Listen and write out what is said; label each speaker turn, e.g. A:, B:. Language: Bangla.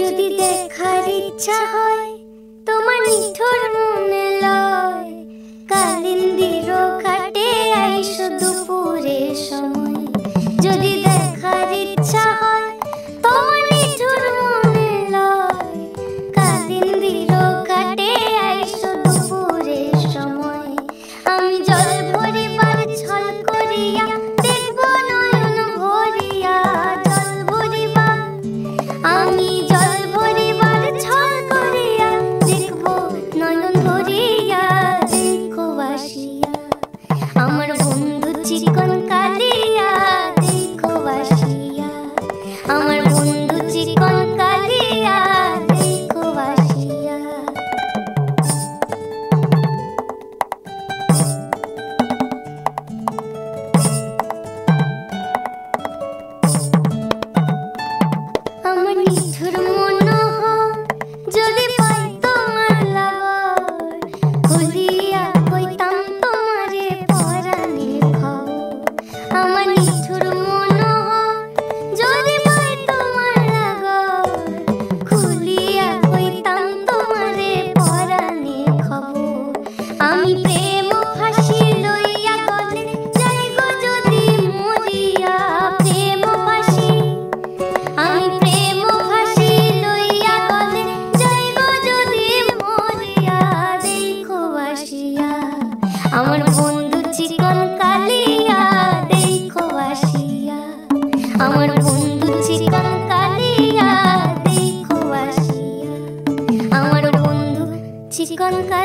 A: যদি দেখার ইচ্ছা হয় তোমার নিঠুর মনে লয়, কালিন্দির ঘাটে আইসো দুপুরের সময়। যদি দেখার ইচ্ছা হয় তোমার নিঠুর মনে লয়, কালিন্দির ঘাটে আইসো দুপুরের সময়। আমি জল ভরিবার ছল করিয়া দেখব নয়ন ভরিয়া, জল ভরিবার আমি জল ভরিবার ছল করিয়া দেখব নয়ন ভরিয়া। দেখো বাসিয়া আমার বন্ধু চিকন কালিয়া, দেখো বাসিয়া আমার বন্ধু চিকন কালিয়া, দেখো বাসিয়া। আমার নিঠুর মনোহর যদি পাই তোমার লাগর, খুলিয়া কইতাম তোমারে পরাণের খবর। আমার নিঠুর মনোহর যদি পাই তোমার লাগর, খুলিয়া কইতাম তোমারে পরাণের খবর। আমি প্রেম ফাঁসি লইয়া গলে যাইগো যদি মরিয়া, প্রেম ফাঁসি আমি প্রেম ফাঁসি লইয়া গলে যাইগো যদি মরিয়া। দেখো বাসিয়া আমার বন্ধু চিকন কালিয়া, দেখো বাসিয়া আমার বন্ধু চিকন কালিয়া, দেখো বাসিয়া আমার বন্ধু চিকন কালিয়া।